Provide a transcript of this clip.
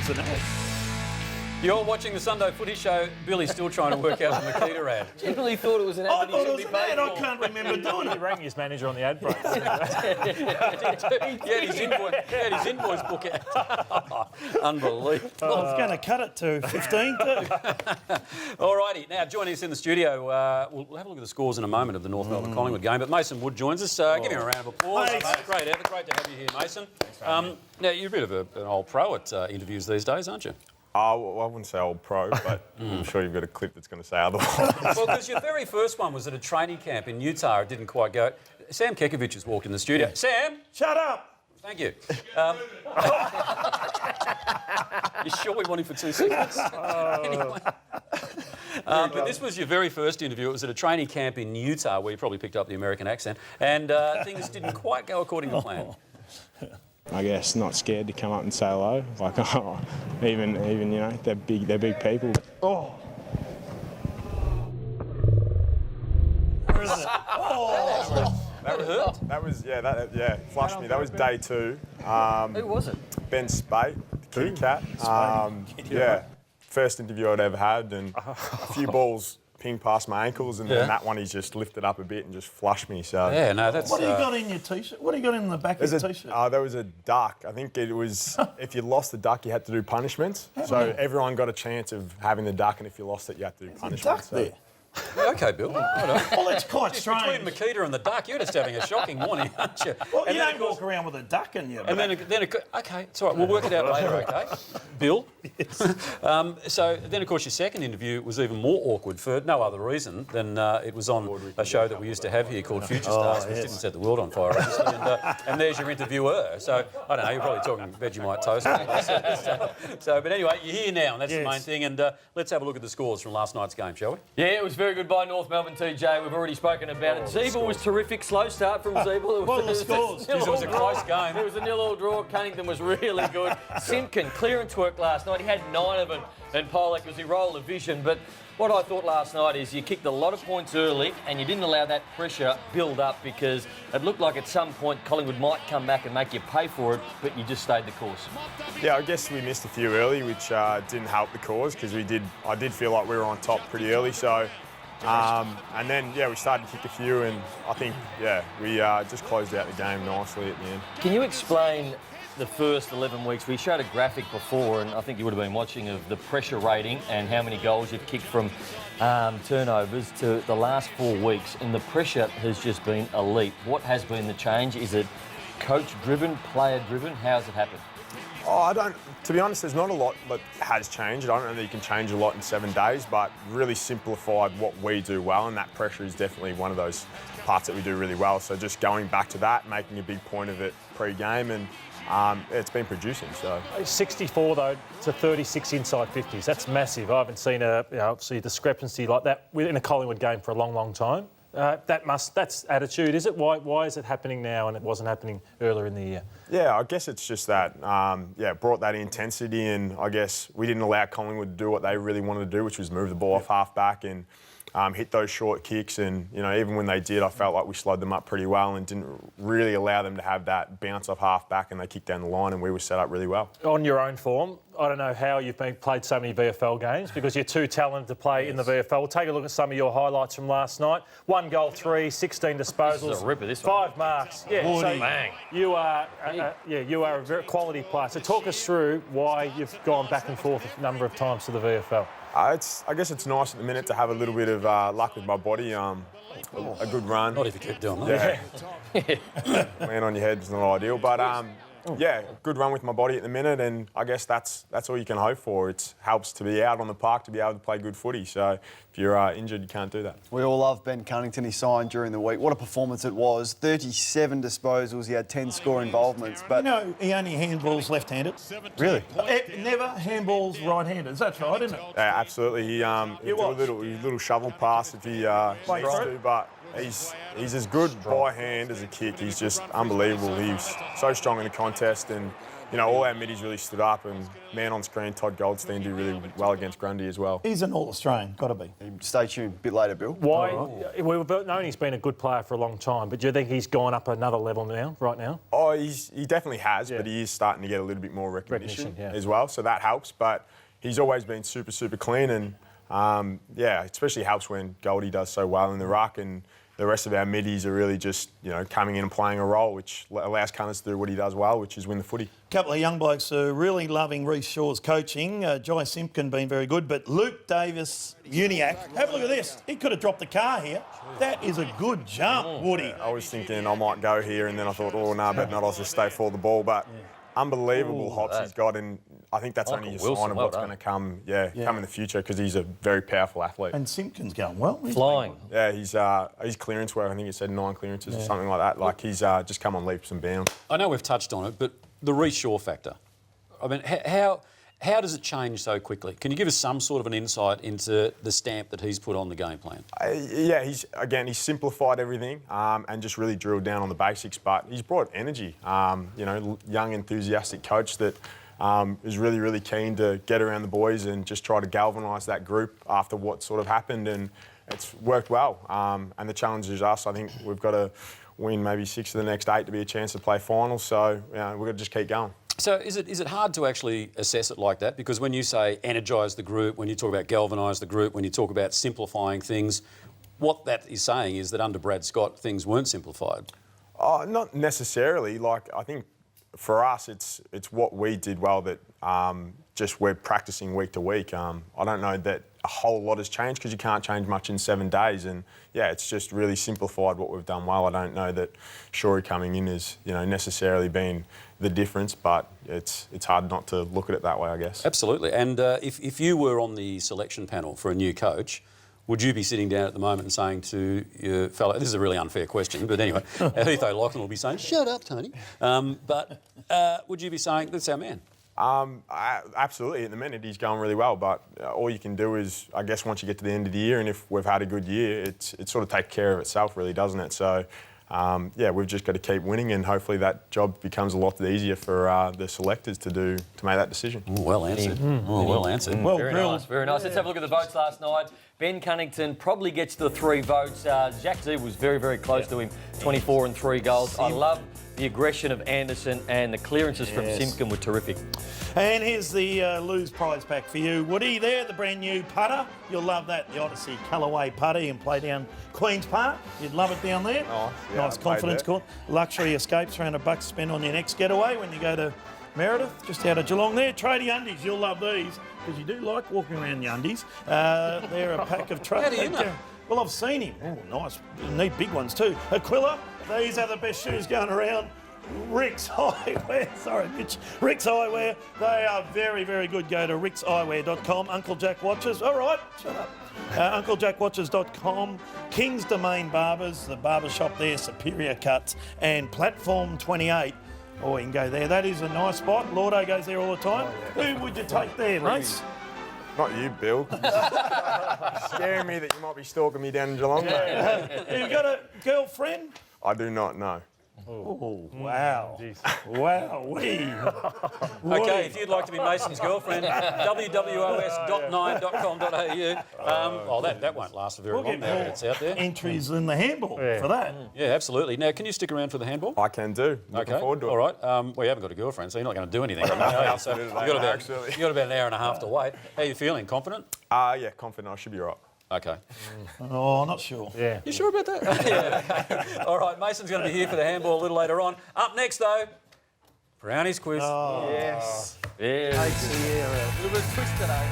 an ad. You're watching the Sunday Footy Show. Billy's still trying to work out the Makita ad. Genuinely thought it was an ad. I that thought he it was should an be ad. I paid can't remember doing He it. rang his manager on the ad break. He had his invoice book out. Unbelievable. I was going to cut it to 15 too. All righty. Now, joining us in the studio, we'll have a look at the scores in a moment of the North Melbourne Collingwood game, but Mason Wood joins us. Give him a round of applause. Thanks. Great to have you here, Mason. Now, you're a bit of an old pro at interviews these days, aren't you? Well, I wouldn't say old pro, but I'm sure you've got a clip that's going to say otherwise. Well, because your very first one was at a training camp in Utah. It didn't quite go. Sam Kekovich has walked in the studio. Yeah. Sam! Shut up! Thank you. You sure we want him for 2 seconds? Anyway. But this was your very first interview. It was at a training camp in Utah where you probably picked up the American accent, and things didn't quite go according to plan. I guess not scared to come up and say hello. Like, even you know, they're big people. Oh. Where is it? Oh. That flushed me. That was day 2. Who was it? Ben Spate, the kitty cat. First interview I'd ever had, and a few balls pinged past my ankles, and then that one he's just lifted up a bit and just flushed me. So yeah, no, that's. What do you got in your t-shirt? What do you got in the back of your t-shirt? There was a duck. I think it was if you lost the duck, you had to do punishments. So everyone got a chance of having the duck, and if you lost it, you had to do punishments. Duck there. Yeah, OK, Bill. Well, that's quite Between strange. Makita and the duck, you're just having a shocking morning, aren't you? Well, and you then, don't walk around with a duck in your And back. then OK, it's all right. We'll work it out later, OK? Bill? Yes. So then, of course, your second interview was even more awkward for no other reason than it was on a show that we used to have here called Future Stars, which didn't set the world on fire, obviously. And there's your interviewer. So, I don't know, you're probably talking Vegemite toast. But anyway, you're here now, and that's the main thing. And let's have a look at the scores from last night's game, shall we? Yeah, it was very good by North Melbourne, TJ. We've already spoken about it. Zeeble was terrific. Slow start from Zeeble. What were the scores? It was a close game. It was a 0-0 draw. Cunnington was really good. Simpkin, clearance work last night. He had 9 of them. And Pollock was he rolled a vision. But what I thought last night is you kicked a lot of points early and you didn't allow that pressure build up because it looked like at some point Collingwood might come back and make you pay for it, but you just stayed the course. Yeah, I guess we missed a few early, which didn't help the cause because I did feel like we were on top pretty early. So, and then we started to kick a few, and I think we just closed out the game nicely at the end. Can you explain the first 11 weeks? We showed a graphic before, and I think you would have been watching, of the pressure rating and how many goals you've kicked from turnovers to the last 4 weeks, and the pressure has just been elite. What has been the change? Is it coach-driven, player-driven? How has it happened? To be honest, there's not a lot that has changed. I don't know that you can change a lot in 7 days, but really simplified what we do well, and that pressure is definitely one of those parts that we do really well. So just going back to that, making a big point of it pre-game, and it's been producing. So 64 though to 36 inside 50s. That's massive. I haven't seen obviously a discrepancy like that within a Collingwood game for a long, long time. That's attitude, is it? Why is it happening now and it wasn't happening earlier in the year? Yeah, I guess it's just that, brought that intensity, and I guess we didn't allow Collingwood to do what they really wanted to do, which was move the ball off half-back and hit those short kicks. And, even when they did, I felt like we slowed them up pretty well and didn't really allow them to have that bounce off half-back, and they kicked down the line and we were set up really well. On your own form, I don't know how you've played so many VFL games because you're too talented to play in the VFL. We'll take a look at some of your highlights from last night. 1 goal, 3, 16 disposals. This is a ripper, this 5 marks. Yeah, so bang. You are a very quality player. So talk us through why you've gone back and forth a number of times to the VFL. I guess it's nice at the minute to have a little bit of luck with my body. A good run. Not if you keep doing that. Yeah. Land on your head is not ideal, but good run with my body at the minute, and I guess that's all you can hope for. It helps to be out on the park, to be able to play good footy. So if you're injured, you can't do that. We all love Ben Cunnington. He signed during the week. What a performance it was. 37 disposals. He had 10 score involvements. But he only handballs left-handed. Really? Never handballs right-handed. That's right, isn't it? Yeah, absolutely. He do a little shovel pass if he needs to, but he's as good by hand as a kick. He's just unbelievable. He's so strong in the contest, and all our middies really stood up, and man on screen, Todd Goldstein did really well against Grundy as well. He's an All-Australian, got to be. Stay tuned a bit later, Bill. Why? We've known he's been a good player for a long time, but do you think he's gone up another level now, right now? Oh, he definitely has, but he is starting to get a little bit more recognition yeah. as well, so that helps. But he's always been super, super clean, and it especially helps when Goldie does so well in the ruck, and the rest of our middies are really just, coming in and playing a role, which allows Cunners to do what he does well, which is win the footy. A couple of young blokes are really loving Reece Shaw's coaching. Jai Simpkin been very good, but Luke Davis, Uniac, have a look at this. He could have dropped the car here. That is a good jump, Woody. I was thinking I might go here, and then I thought, oh, no, but not. I'll just stay for the ball. But unbelievable hops he's got, and I think that's only a sign of what's going to come in the future, because he's a very powerful athlete. And Simpkin's going well. Flying. Yeah, his clearance work, I think he said 9 clearances or something like that. Like, he's just come on leaps and bounds. I know we've touched on it, but the Reece Shaw factor. I mean, how does it change so quickly? Can you give us some sort of an insight into the stamp that he's put on the game plan? He's simplified everything and just really drilled down on the basics, but he's brought energy. Young, enthusiastic coach that is really, really keen to get around the boys and just try to galvanise that group after what sort of happened, and it's worked well. And the challenge is us. I think we've got to win maybe 6 of the next 8 to be a chance to play finals, so we've got to just keep going. So is it hard to actually assess it like that? Because when you say energise the group, when you talk about galvanise the group, when you talk about simplifying things, what that is saying is that under Brad Scott, things weren't simplified. Not necessarily. Like, I think for us, it's what we did well that just we're practising week to week. I don't know that a whole lot has changed, because you can't change much in 7 days, and it's just really simplified what we've done well. I don't know that Shawry coming in has necessarily been the difference, but it's hard not to look at it that way, I guess. Absolutely. And if you were on the selection panel for a new coach, would you be sitting down at the moment and saying to your fellow, this is a really unfair question, but anyway, Heath O'Loughlin will be saying, shut up, Tony. But would you be saying, that's our man? Absolutely. At the minute, he's going really well, but all you can do is, I guess, once you get to the end of the year, and if we've had a good year, it sort of takes care of itself, really, doesn't it? So, we've just got to keep winning, and hopefully that job becomes a lot easier for the selectors to make that decision. Ooh, well answered. Well answered. Well Very grilled. nice, very nice. Let's have a look at the votes last night. Ben Cunnington probably gets the 3 votes. Jack Z was very, very close to him, 24 and 3 goals. I love the aggression of Anderson, and the clearances from Simpkin were terrific. And here's the Lose prize pack for you, Woody. There, the brand new putter. You'll love that, the Odyssey colourway putter. You can play down Queen's Park. You'd love it down there. Nice confidence court. Luxury escapes, $300 to spend on your next getaway when you go to Meredith, just out of Geelong there. Tradie undies, you'll love these, because you do like walking around the undies. They're a pack of How do you know? Well, I've seen him. Oh, nice. Neat big ones too. Aquila, these are the best shoes going around. Rick's Eyewear, sorry Mitch, Rick's Eyewear, they are very, very good. Go to rickseyewear.com. Uncle Jack Watches, all right, shut up. UncleJackWatches.com, King's Domain Barbers, the barber shop there, Superior Cuts, and Platform 28. Oh, you can go there. That is a nice spot. Lordo goes there all the time. Who would you take there, mates? Not you, Bill. Scaring me that you might be stalking me down in Geelong. You got a girlfriend? I do not know. Oh, wow. Wow. Okay, if you'd like to be Mason's girlfriend, wwos.9.com.au. That won't last for very We'll long get now more that it's out there. entries in the handball for that. Yeah, absolutely. Now, can you stick around for the handball? I can do. Looking forward to it. All right. Well, you haven't got a girlfriend, so you're not going to do anything. So you've got about an hour and a half to wait. How are you feeling? Confident? Yeah, confident. I should be all right. Okay. Oh, not sure. Yeah. You sure about that? Yeah. All right, Mason's going to be here for the handball a little later on. Up next, though, Brownie's quiz. Yes. Yes. A little bit of twist today.